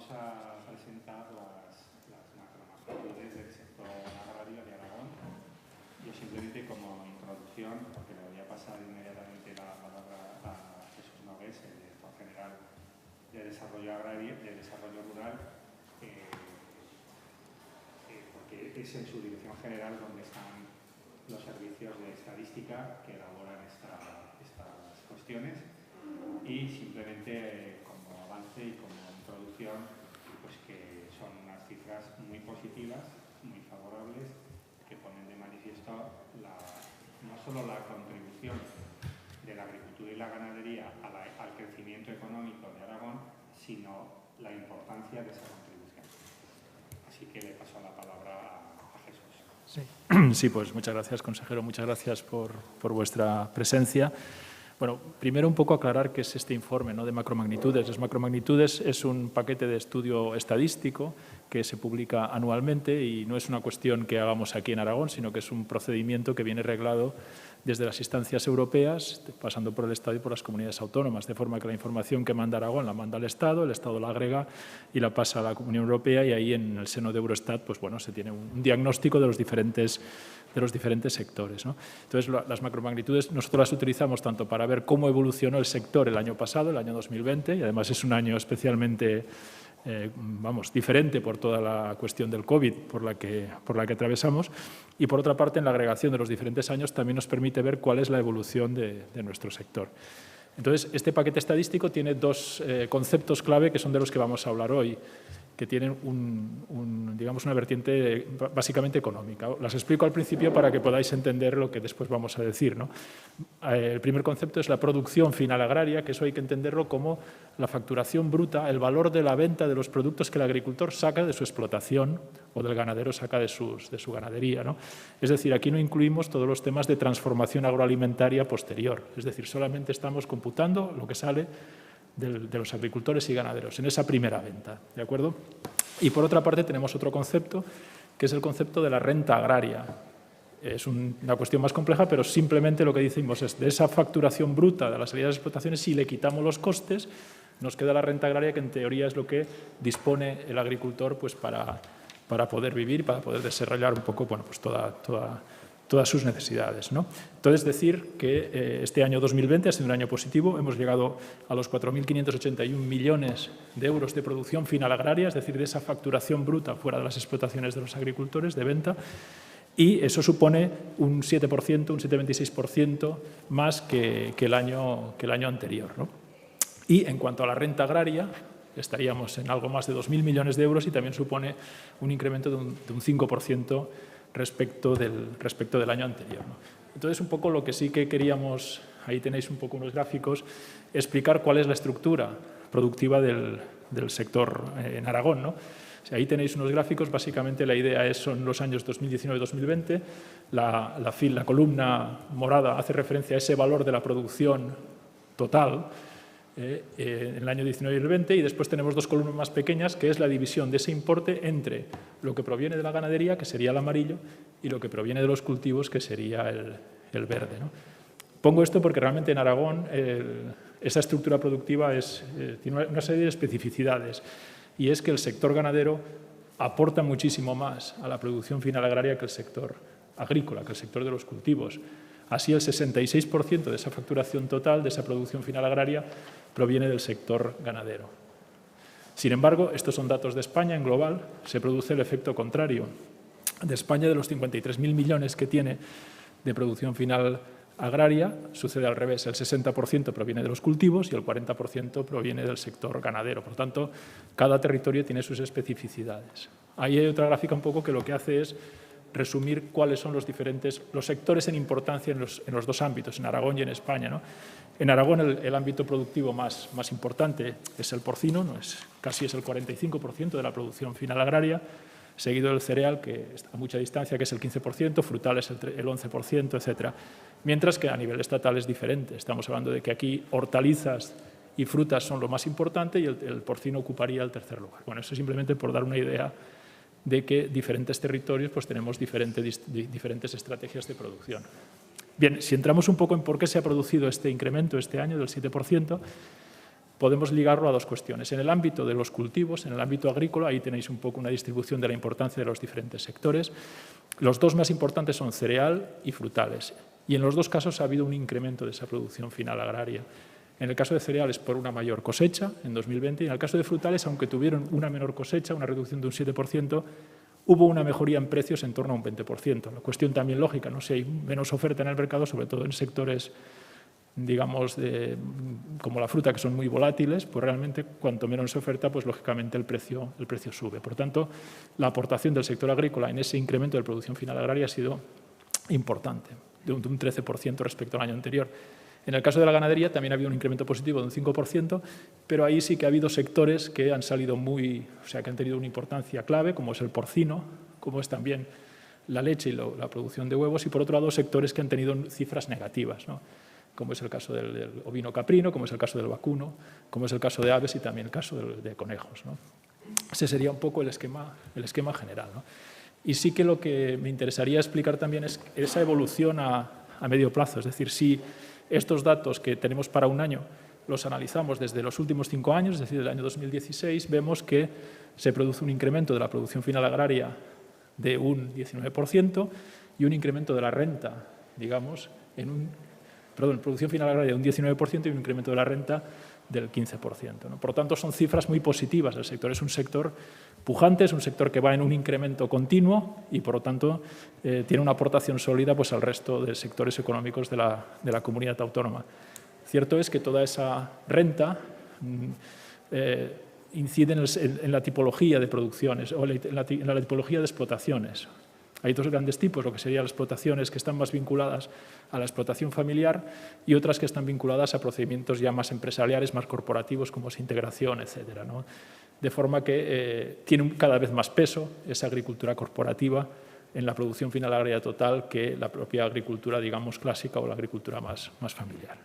vamos a presentar las macromagnitudes del sector agrario de Aragón. Yo simplemente como introducción, porque le voy a pasar inmediatamente la palabra a Jesús Nogués, el director general de Desarrollo Agrario, de Desarrollo Rural, porque es en su dirección general donde están los servicios de estadística que elaboran estas cuestiones. Y simplemente como avance y como introducción, pues que son unas cifras muy positivas, muy favorables, que ponen de manifiesto no solo la contribución de la agricultura y la ganadería al crecimiento económico de Aragón, sino la importancia de esa contribución. Así que le paso la palabra a Jesús. Sí, pues muchas gracias, consejero. Muchas gracias por vuestra presencia. Bueno, primero un poco aclarar qué es este informe, ¿no?, de macromagnitudes. Las macromagnitudes es un paquete de estudio estadístico que se publica anualmente y no es una cuestión que hagamos aquí en Aragón, sino que es un procedimiento que viene reglado desde las instancias europeas, pasando por el Estado y por las comunidades autónomas, de forma que la información que manda Aragón la manda al Estado, el Estado la agrega y la pasa a la Unión Europea, y ahí en el seno de Eurostat pues bueno, se tiene un diagnóstico de los diferentes sectores, ¿no? Entonces, las macromagnitudes nosotros las utilizamos tanto para ver cómo evolucionó el sector el año pasado, el año 2020, y además es un año especialmente diferente por toda la cuestión del COVID por la que atravesamos, y por otra parte, en la agregación de los diferentes años también nos permite ver cuál es la evolución de nuestro sector. Entonces, este paquete estadístico tiene dos conceptos clave que son de los que vamos a hablar hoy, que tienen digamos, una vertiente básicamente económica. Las explico al principio para que podáis entender lo que después vamos a decir, ¿no? El primer concepto es la producción final agraria, que eso hay que entenderlo como la facturación bruta, el valor de la venta de los productos que el agricultor saca de su explotación o del ganadero saca de su ganadería, ¿no? Es decir, aquí no incluimos todos los temas de transformación agroalimentaria posterior, es decir, solamente estamos computando lo que sale de los agricultores y ganaderos en esa primera venta, ¿de acuerdo? Y por otra parte tenemos otro concepto, que es el concepto de la renta agraria. Es una cuestión más compleja, pero simplemente lo que decimos es de esa facturación bruta de las salidas de explotaciones, si le quitamos los costes, nos queda la renta agraria, que en teoría es lo que dispone el agricultor pues, para poder vivir, para poder desarrollar un poco bueno, pues todas sus necesidades, ¿no? Entonces, decir que este año 2020 ha sido un año positivo. Hemos llegado a los 4.581 millones de euros de producción final agraria, es decir, de esa facturación bruta fuera de las explotaciones de los agricultores de venta, y eso supone un 7%, un 7,26% más que el año anterior, ¿no? Y en cuanto a la renta agraria, estaríamos en algo más de 2.000 millones de euros y también supone un incremento de un 5% respecto del año anterior, ¿no? Entonces, un poco lo que sí que queríamos, ahí tenéis un poco unos gráficos, explicar cuál es la estructura productiva del sector en Aragón, ¿no? Ahí tenéis unos gráficos, básicamente la idea son los años 2019-2020, la columna morada hace referencia a ese valor de la producción total en el año 19 y el 20, y después tenemos dos columnas más pequeñas, que es la división de ese importe entre lo que proviene de la ganadería, que sería el amarillo, y lo que proviene de los cultivos, que sería el verde, ¿no? Pongo esto porque realmente en Aragón esa estructura productiva tiene una serie de especificidades, y es que el sector ganadero aporta muchísimo más a la producción final agraria que el sector agrícola, que el sector de los cultivos. Así, el 66% de esa facturación total, de esa producción final agraria, proviene del sector ganadero. Sin embargo, estos son datos de España. En global se produce el efecto contrario. De España, de los 53.000 millones que tiene de producción final agraria, sucede al revés. El 60% proviene de los cultivos y el 40% proviene del sector ganadero. Por tanto, cada territorio tiene sus especificidades. Ahí hay otra gráfica un poco que lo que hace es resumir cuáles son los sectores en importancia en los dos ámbitos, en Aragón y en España, ¿no? En Aragón el ámbito productivo más importante es el porcino, casi es el 45% de la producción final agraria, seguido del cereal, que está a mucha distancia, que es el 15%, frutales el 11%, etc. Mientras que a nivel estatal es diferente. Estamos hablando de que aquí hortalizas y frutas son lo más importante y el porcino ocuparía el tercer lugar. Bueno, eso simplemente por dar una idea de que diferentes territorios pues, tenemos diferentes estrategias de producción. Bien, si entramos un poco en por qué se ha producido este incremento este año del 7%, podemos ligarlo a dos cuestiones. En el ámbito de los cultivos, en el ámbito agrícola, ahí tenéis un poco una distribución de la importancia de los diferentes sectores. Los dos más importantes son cereal y frutales. Y en los dos casos ha habido un incremento de esa producción final agraria. En el caso de cereales por una mayor cosecha en 2020 y en el caso de frutales, aunque tuvieron una menor cosecha, una reducción de un 7%, hubo una mejoría en precios en torno a un 20%. La cuestión también lógica, ¿no? Si hay menos oferta en el mercado, sobre todo en sectores, digamos, como la fruta, que son muy volátiles, pues realmente cuanto menos oferta, pues lógicamente el precio sube. Por tanto, la aportación del sector agrícola en ese incremento de producción final agraria ha sido importante, de un 13% respecto al año anterior. En el caso de la ganadería también ha habido un incremento positivo de un 5%, pero ahí sí que ha habido sectores que han salido que han tenido una importancia clave, como es el porcino, como es también la leche y la producción de huevos, y por otro lado sectores que han tenido cifras negativas, ¿no? Como es el caso del ovino caprino, como es el caso del vacuno, como es el caso de aves y también el caso de conejos, ¿no? Ese sería un poco el esquema general, ¿no? Y sí que lo que me interesaría explicar también es esa evolución a medio plazo, es decir, si estos datos que tenemos para un año los analizamos desde los últimos 5 años, es decir, del año 2016, vemos que se produce un incremento de la producción final agraria de un 19% y un incremento de la renta, digamos, producción final agraria de un 19% y un incremento de la renta del 15%, ¿no? Por lo tanto, son cifras muy positivas. El sector es un sector pujante, es un sector que va en un incremento continuo y, por lo tanto, tiene una aportación sólida pues, al resto de sectores económicos de la comunidad autónoma. Cierto es que toda esa renta incide en la tipología de producciones o en la tipología de explotaciones. Hay dos grandes tipos, lo que serían las explotaciones que están más vinculadas a la explotación familiar y otras que están vinculadas a procedimientos ya más empresariales, más corporativos, como es integración, etcétera, ¿no? De forma que tiene cada vez más peso esa agricultura corporativa en la producción final agraria total que la propia agricultura, digamos, clásica o la agricultura más familiar.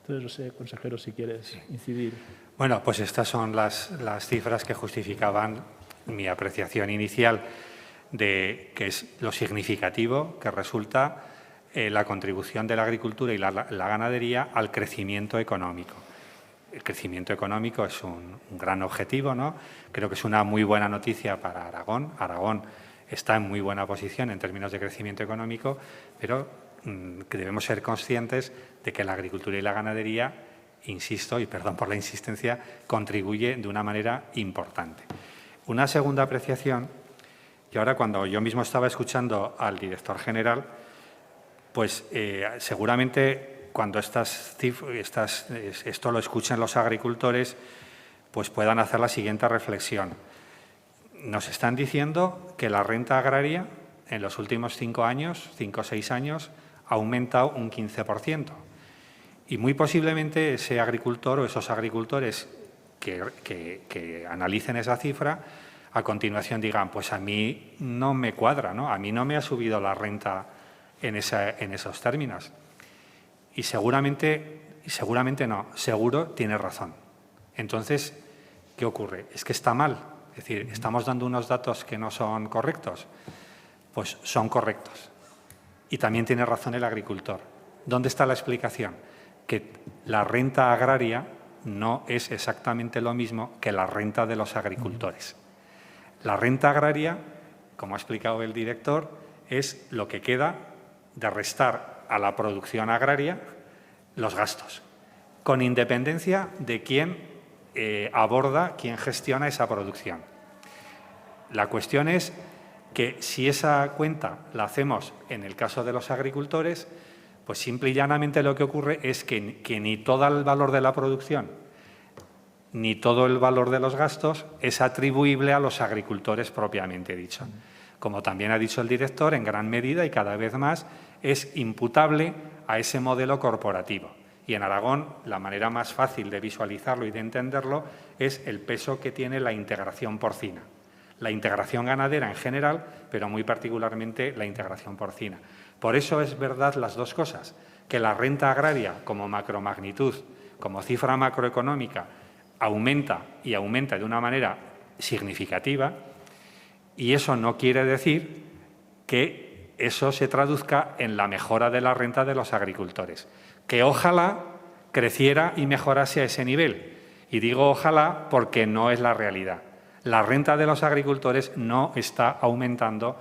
Entonces, no sé, consejero, si quieres incidir. Bueno, pues estas son las cifras que justificaban mi apreciación inicial de que es lo significativo que resulta la contribución de la agricultura y la ganadería al crecimiento económico. El crecimiento económico es un gran objetivo, ¿no? Creo que es una muy buena noticia para Aragón. Aragón está en muy buena posición en términos de crecimiento económico, pero que debemos ser conscientes de que la agricultura y la ganadería, insisto, y perdón por la insistencia, contribuye de una manera importante. Una segunda apreciación, y ahora cuando yo mismo estaba escuchando al director general, pues seguramente cuando esto lo escuchen los agricultores, pues puedan hacer la siguiente reflexión. Nos están diciendo que la renta agraria en los últimos 5 o 6 años, ha aumentado un 15%. Y muy posiblemente ese agricultor o esos agricultores que analicen esa cifra, a continuación digan, pues a mí no me cuadra, ¿no? A mí no me ha subido la renta en esos términos. Y seguramente no, seguro tiene razón. Entonces, ¿qué ocurre? Es que está mal. Es decir, ¿estamos dando unos datos que no son correctos? Pues son correctos. Y también tiene razón el agricultor. ¿Dónde está la explicación? Que la renta agraria no es exactamente lo mismo que la renta de los agricultores. La renta agraria, como ha explicado el director, es lo que queda de restar a la producción agraria los gastos, con independencia de quién aborda, quién gestiona esa producción. La cuestión es que si esa cuenta la hacemos en el caso de los agricultores, pues simple y llanamente lo que ocurre es que ni todo el valor de la producción ni todo el valor de los gastos es atribuible a los agricultores propiamente dicho. Como también ha dicho el director, en gran medida y cada vez más es imputable a ese modelo corporativo. Y en Aragón la manera más fácil de visualizarlo y de entenderlo es el peso que tiene la integración porcina. La integración ganadera en general, pero muy particularmente la integración porcina. Por eso es verdad las dos cosas, que la renta agraria como macromagnitud, como cifra macroeconómica, aumenta y aumenta de una manera significativa, y eso no quiere decir que eso se traduzca en la mejora de la renta de los agricultores, que ojalá creciera y mejorase a ese nivel. Y digo ojalá porque no es la realidad. La renta de los agricultores no está aumentando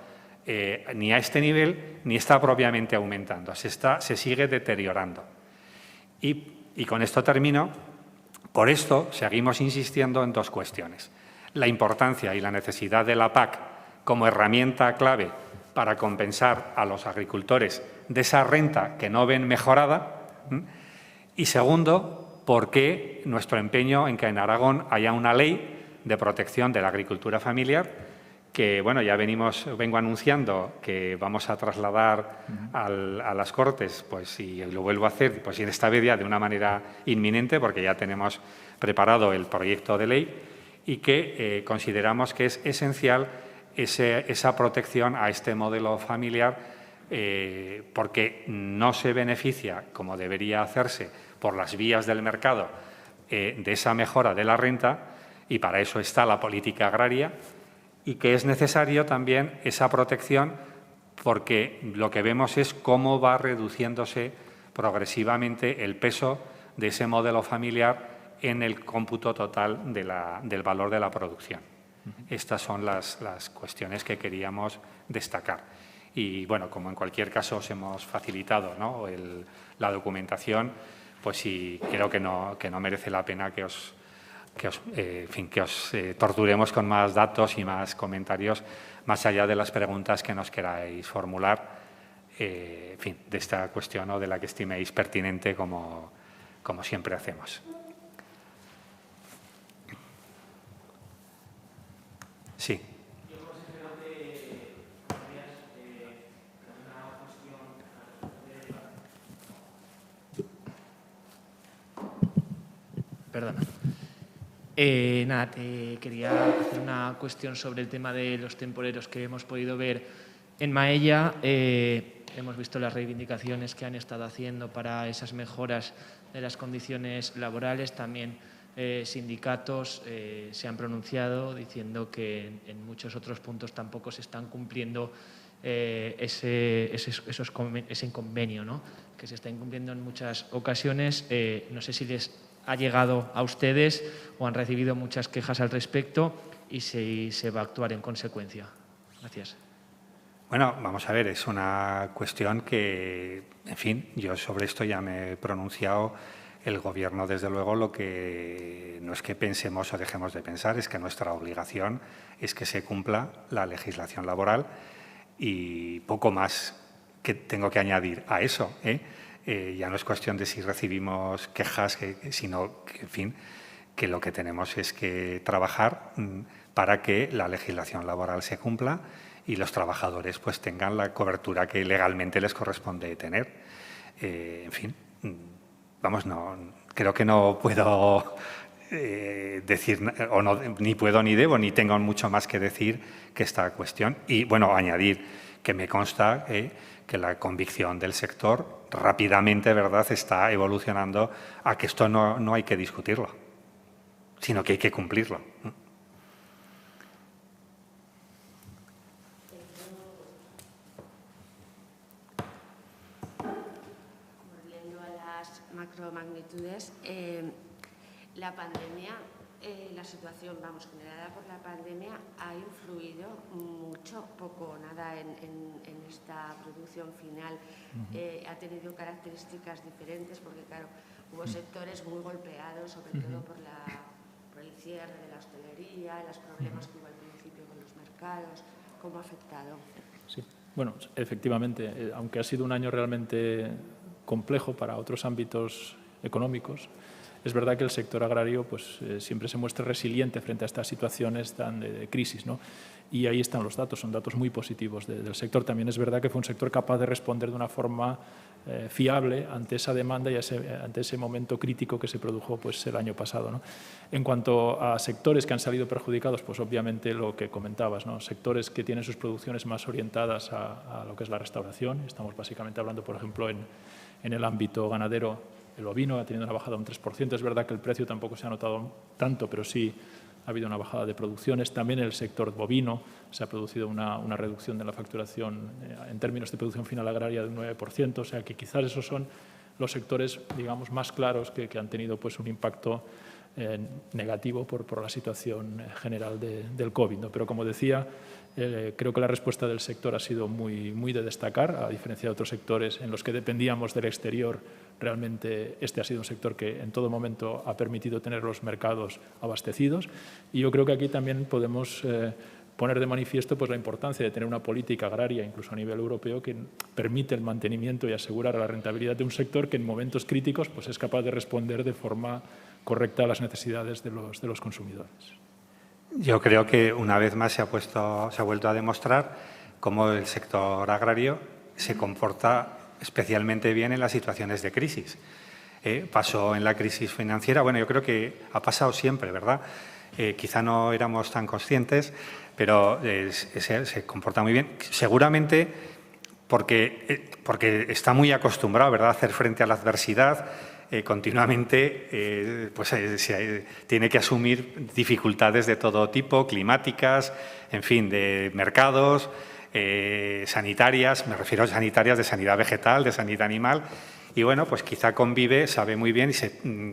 ni a este nivel ni está propiamente aumentando, se sigue deteriorando. Y con esto termino. Por esto seguimos insistiendo en dos cuestiones. La importancia y la necesidad de la PAC como herramienta clave para compensar a los agricultores de esa renta que no ven mejorada. Y segundo, por qué nuestro empeño en que en Aragón haya una ley de protección de la agricultura familiar que, bueno, ya vengo anunciando que vamos a trasladar a las Cortes, pues, y lo vuelvo a hacer, pues, en esta vez ya de una manera inminente, porque ya tenemos preparado el proyecto de ley y que consideramos que es esencial esa protección a este modelo familiar, porque no se beneficia, como debería hacerse, por las vías del mercado de esa mejora de la renta, y para eso está la política agraria, y que es necesario también esa protección porque lo que vemos es cómo va reduciéndose progresivamente el peso de ese modelo familiar en el cómputo total del valor de la producción. Estas son las cuestiones que queríamos destacar. Y, bueno, como en cualquier caso os hemos facilitado, ¿no?, la documentación, pues sí, creo que no merece la pena que os torturemos con más datos y más comentarios, más allá de las preguntas que nos queráis formular, en fin, de esta cuestión o de la que estiméis pertinente, como siempre hacemos. Sí. Perdona. Nada, te quería hacer una cuestión sobre el tema de los temporeros que hemos podido ver en Maella. Hemos visto las reivindicaciones que han estado haciendo para esas mejoras de las condiciones laborales. También sindicatos se han pronunciado diciendo que en muchos otros puntos tampoco se están cumpliendo ese convenio, ¿no?, que se está incumpliendo en muchas ocasiones. No sé si les ha llegado a ustedes o han recibido muchas quejas al respecto y si se va a actuar en consecuencia. Gracias. Bueno, vamos a ver, es una cuestión que, en fin, yo sobre esto ya me he pronunciado. El Gobierno, desde luego, lo que no es que pensemos o dejemos de pensar, es que nuestra obligación es que se cumpla la legislación laboral y poco más que tengo que añadir a eso, ya no es cuestión de si recibimos quejas, sino que, en fin, que lo que tenemos es que trabajar para que la legislación laboral se cumpla y los trabajadores pues tengan la cobertura que legalmente les corresponde tener. En fin, vamos, creo que no puedo decir, o no, ni puedo ni debo, ni tengo mucho más que decir que esta cuestión. Y, bueno, añadir que me consta que la convicción del sector rápidamente, ¿verdad?, está evolucionando a que esto no hay que discutirlo, sino que hay que cumplirlo. Volviendo a las macromagnitudes, la pandemia, la situación, generada por la pandemia, ha influido mucho, poco o nada en esta producción final. Ha tenido características diferentes porque, claro, hubo sectores muy golpeados, sobre todo por el cierre de la hostelería, los problemas que hubo al principio con los mercados. ¿Cómo ha afectado? Sí. Bueno, efectivamente, aunque ha sido un año realmente complejo para otros ámbitos económicos, es verdad que el sector agrario pues, siempre se muestra resiliente frente a estas situaciones tan de crisis, ¿no? Y ahí están los datos, son datos muy positivos del sector. También es verdad que fue un sector capaz de responder de una forma fiable ante esa demanda y ante ese momento crítico que se produjo pues, el año pasado, ¿no? En cuanto a sectores que han salido perjudicados, pues obviamente lo que comentabas, ¿no?, sectores que tienen sus producciones más orientadas a lo que es la restauración. Estamos básicamente hablando, por ejemplo, en el ámbito ganadero. El ovino ha tenido una bajada de un 3%. Es verdad que el precio tampoco se ha notado tanto, pero sí ha habido una bajada de producciones. También en el sector bovino se ha producido una reducción de la facturación en términos de producción final agraria de un 9%. O sea que quizás esos son los sectores, digamos, más claros que han tenido pues, un impacto negativo por la situación general del COVID, ¿no? Pero como decía, creo que la respuesta del sector ha sido muy de destacar, a diferencia de otros sectores en los que dependíamos del exterior. Realmente este ha sido un sector que en todo momento ha permitido tener los mercados abastecidos, y yo creo que aquí también podemos poner de manifiesto pues, la importancia de tener una política agraria, incluso a nivel europeo, que permite el mantenimiento y asegurar la rentabilidad de un sector que en momentos críticos pues, es capaz de responder de forma correcta a las necesidades de los consumidores. Yo creo que una vez más se ha vuelto a demostrar cómo el sector agrario se comporta especialmente bien en las situaciones de crisis. Pasó en la crisis financiera, bueno, yo creo que ha pasado siempre, ¿verdad? Quizá no éramos tan conscientes, pero se comporta muy bien. Seguramente porque está muy acostumbrado, ¿verdad?, a hacer frente a la adversidad. Continuamente tiene que asumir dificultades de todo tipo, climáticas, en fin, de mercados, sanitarias, me refiero a sanitarias de sanidad vegetal, de sanidad animal, y bueno, pues quizá sabe muy bien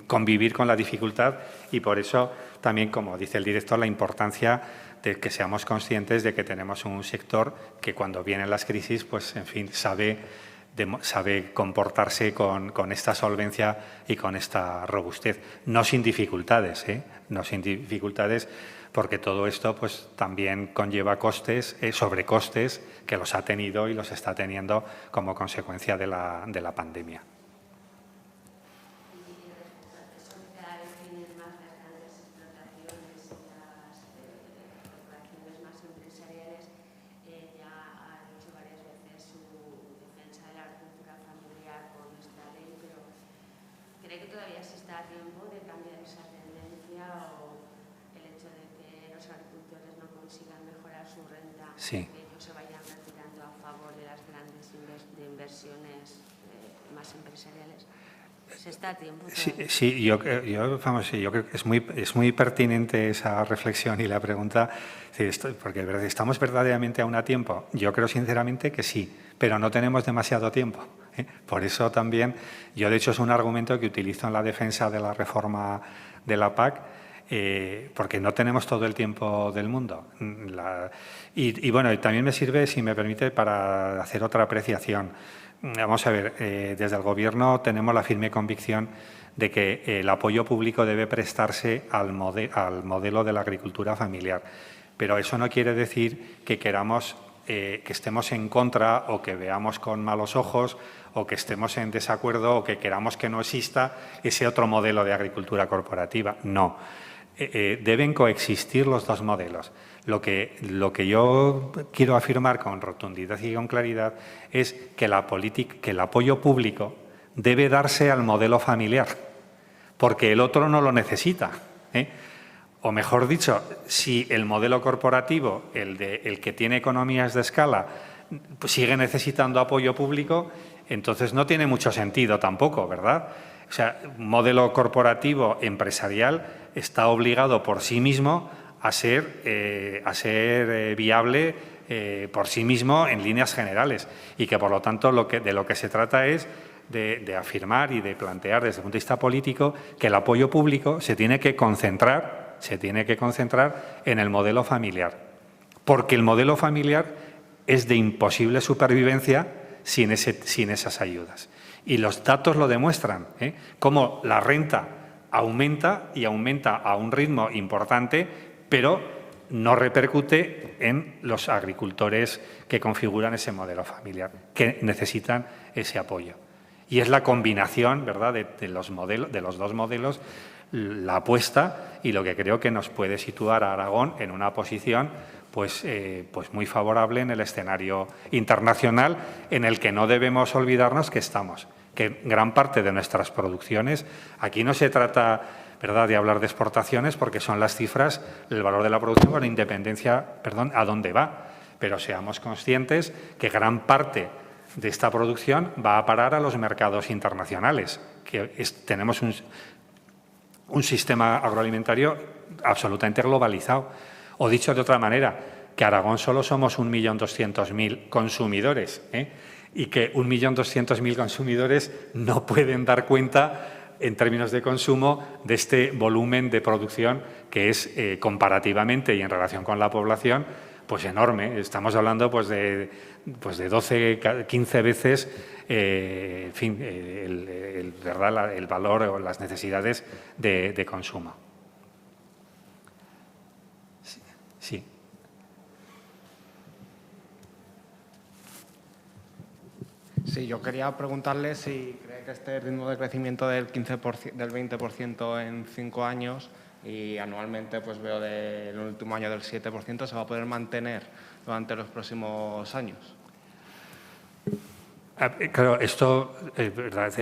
convivir con la dificultad, y por eso también, como dice el director, la importancia de que seamos conscientes de que tenemos un sector que cuando vienen las crisis, pues en fin, sabe comportarse con esta solvencia y con esta robustez. No sin dificultades, no sin dificultades, porque todo esto pues, también conlleva costes, sobrecostes, que los ha tenido y los está teniendo como consecuencia de la pandemia. Sí. Que ellos se vayan retirando a favor de las grandes inversiones más empresariales. ¿Se está a tiempo? Sí, yo creo que es muy pertinente esa reflexión y la pregunta, porque ¿estamos verdaderamente aún a tiempo? Yo creo sinceramente que sí, pero no tenemos demasiado tiempo. Por eso también, yo de hecho es un argumento que utilizo en la defensa de la reforma de la PAC, porque no tenemos todo el tiempo del mundo. Y bueno, también me sirve, si me permite, para hacer otra apreciación. Vamos a ver, desde el Gobierno tenemos la firme convicción de que el apoyo público debe prestarse al modelo de la agricultura familiar. Pero eso no quiere decir que queramos que estemos en contra o que veamos con malos ojos o que estemos en desacuerdo o que queramos que no exista ese otro modelo de agricultura corporativa. No. Deben coexistir los dos modelos. Lo que yo quiero afirmar con rotundidad y con claridad es que el apoyo público debe darse al modelo familiar, porque el otro no lo necesita. O mejor dicho, si el modelo corporativo, el que tiene economías de escala, pues sigue necesitando apoyo público, entonces no tiene mucho sentido tampoco, ¿verdad? O sea, un modelo corporativo empresarial está obligado por sí mismo a ser viable por sí mismo en líneas generales y que, por lo tanto, de lo que se trata es de afirmar y de plantear desde el punto de vista político que el apoyo público se tiene que concentrar en el modelo familiar, porque el modelo familiar es de imposible supervivencia sin esas ayudas. Y los datos lo demuestran, cómo la renta aumenta y aumenta a un ritmo importante, pero no repercute en los agricultores que configuran ese modelo familiar, que necesitan ese apoyo. Y es la combinación, ¿verdad?, de los dos modelos, la apuesta, y lo que creo que nos puede situar a Aragón en una posición pues muy favorable en el escenario internacional, en el que no debemos olvidarnos que estamos, que gran parte de nuestras producciones, aquí no se trata, ¿verdad?, de hablar de exportaciones, porque son las cifras, el valor de la producción con independencia, a dónde va, pero seamos conscientes que gran parte de esta producción va a parar a los mercados internacionales, que tenemos un sistema agroalimentario absolutamente globalizado. O dicho de otra manera, que Aragón solo somos 1.200.000 consumidores, y que 1.200.000 consumidores no pueden dar cuenta en términos de consumo de este volumen de producción que es comparativamente y en relación con la población pues enorme. Estamos hablando pues de 12, 15 veces en fin, ¿verdad? El valor o las necesidades de consumo. Sí. Sí, yo quería preguntarle si cree que este ritmo de crecimiento del 20% en 5 años y anualmente pues veo del último año del 7%, se va a poder mantener durante los próximos años. Claro, esto ¿verdad?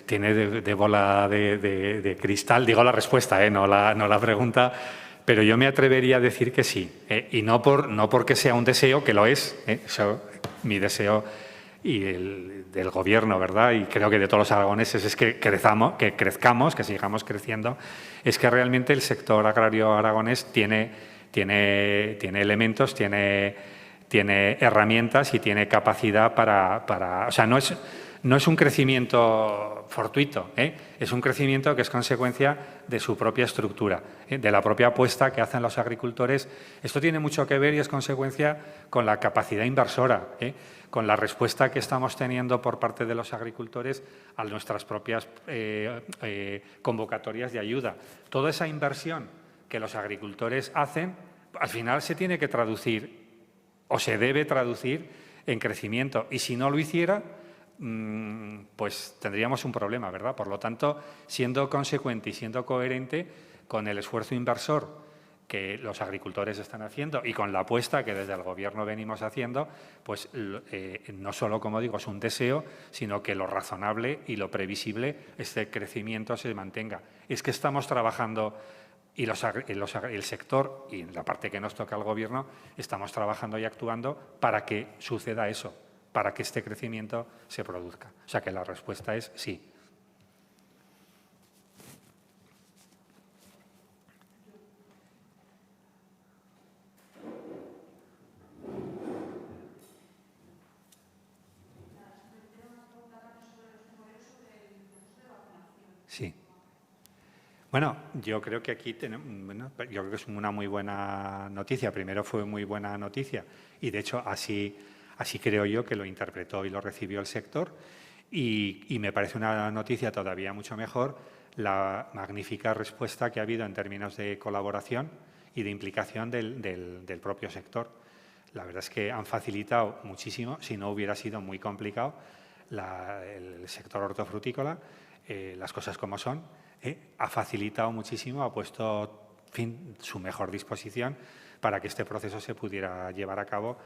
Tiene de bola de cristal, digo la respuesta, no la pregunta, pero yo me atrevería a decir que sí, y no porque sea un deseo, que lo es, eso, mi deseo y del Gobierno, ¿verdad? Y creo que de todos los aragoneses es que crezcamos, que sigamos creciendo, es que realmente el sector agrario aragonés tiene elementos, tiene herramientas y tiene capacidad para o sea, no es un crecimiento fortuito, es un crecimiento que es consecuencia de su propia estructura, de la propia apuesta que hacen los agricultores. Esto tiene mucho que ver y es consecuencia con la capacidad inversora, con la respuesta que estamos teniendo por parte de los agricultores a nuestras propias convocatorias de ayuda. Toda esa inversión que los agricultores hacen, al final se tiene que traducir o se debe traducir en crecimiento. Y si no lo hiciera, pues tendríamos un problema, ¿verdad? Por lo tanto, siendo consecuente y siendo coherente con el esfuerzo inversor que los agricultores están haciendo y con la apuesta que desde el Gobierno venimos haciendo, pues no solo, como digo, es un deseo, sino que lo razonable y lo previsible, este crecimiento se mantenga. Es que estamos trabajando y el sector y la parte que nos toca al Gobierno estamos trabajando y actuando para que suceda eso, para que este crecimiento se produzca. O sea que la respuesta es sí. Sí. Bueno, yo creo que aquí yo creo que es una muy buena noticia. Primero fue muy buena noticia y, de hecho, así creo yo que lo interpretó y lo recibió el sector. Y me parece una noticia todavía mucho mejor la magnífica respuesta que ha habido en términos de colaboración y de implicación del propio sector. La verdad es que han facilitado muchísimo, si no hubiera sido muy complicado, el sector hortofrutícola, las cosas como son. Ha facilitado muchísimo, ha puesto su mejor disposición para que este proceso se pudiera llevar a cabo,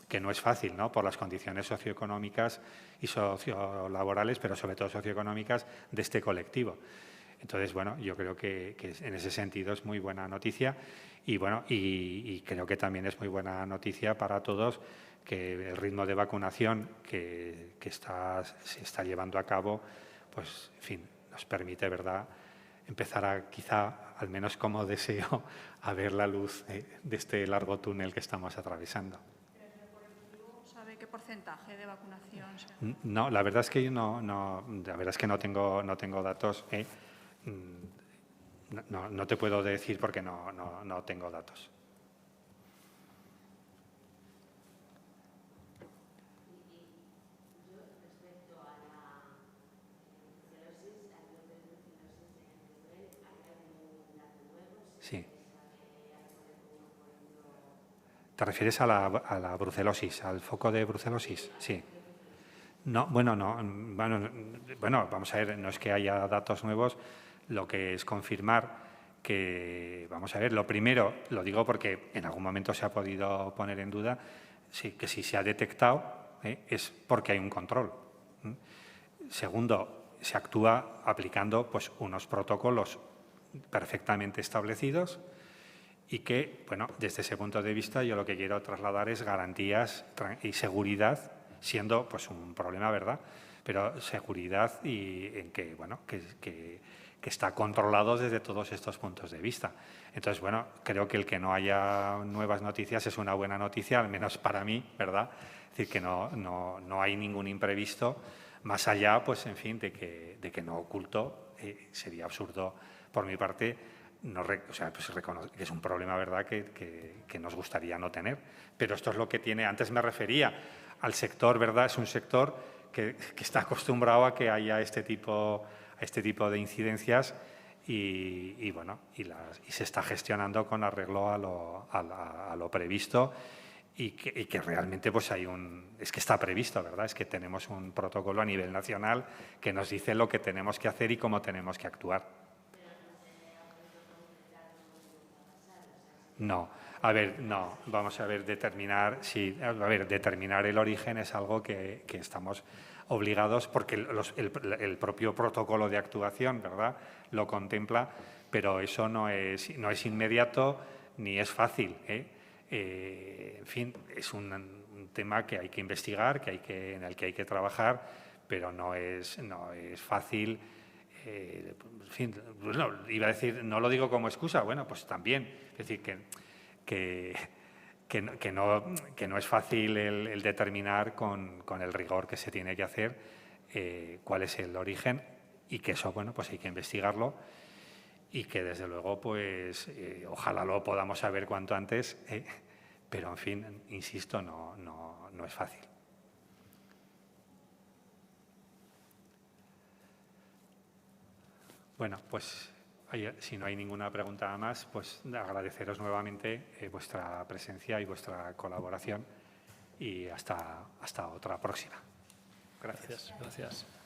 que no es fácil, ¿no? Por las condiciones socioeconómicas y sociolaborales, pero sobre todo socioeconómicas de este colectivo. Entonces, bueno, yo creo que en ese sentido es muy buena noticia y, bueno, y creo que también es muy buena noticia para todos que el ritmo de vacunación que se está llevando a cabo, pues, en fin, nos permite, ¿verdad?, empezar a, quizá, al menos como deseo, a ver la luz de este largo túnel que estamos atravesando. ¿Sabe qué porcentaje de vacunación? No, la verdad es que yo no tengo datos. No te puedo decir porque no tengo datos. Sí. ¿Te refieres a la brucelosis, al foco de brucelosis? Sí. No, bueno, vamos a ver, no es que haya datos nuevos, lo que es confirmar que, vamos a ver, lo primero, lo digo porque en algún momento se ha podido poner en duda, sí, que si se ha detectado es porque hay un control. Segundo, se actúa aplicando pues, unos protocolos perfectamente establecidos y que, bueno, desde ese punto de vista yo lo que quiero trasladar es garantías y seguridad, siendo pues un problema, ¿verdad?, pero seguridad y en que, bueno, que está controlado desde todos estos puntos de vista. Entonces, bueno, creo que el que no haya nuevas noticias es una buena noticia, al menos para mí, ¿verdad? Es decir, que no hay ningún imprevisto Más allá, pues, en fin, de que no oculto, sería absurdo por mi parte, que es un problema, ¿verdad?, que nos gustaría no tener. Pero esto es lo que tiene. Antes me refería al sector, ¿verdad? Es un sector que está acostumbrado a que haya este tipo de incidencias y se está gestionando con arreglo a lo previsto y que realmente pues es que está previsto, ¿verdad? Es que tenemos un protocolo a nivel nacional que nos dice lo que tenemos que hacer y cómo tenemos que actuar. No, vamos a ver, determinar el origen es algo que estamos obligados porque el propio protocolo de actuación, ¿verdad?, lo contempla, pero eso no es inmediato ni es fácil, en fin, es un tema que hay que investigar, en el que hay que trabajar, pero no es fácil. En fin, pues no, iba a decir, no lo digo como excusa, bueno, pues también, es decir, que no es fácil el determinar con el rigor que se tiene que hacer cuál es el origen y que eso, bueno, pues hay que investigarlo y que desde luego, pues ojalá lo podamos saber cuanto antes, pero en fin, insisto, no es fácil. Bueno, pues si no hay ninguna pregunta más, pues agradeceros nuevamente vuestra presencia y vuestra colaboración y hasta otra próxima. Gracias. Gracias.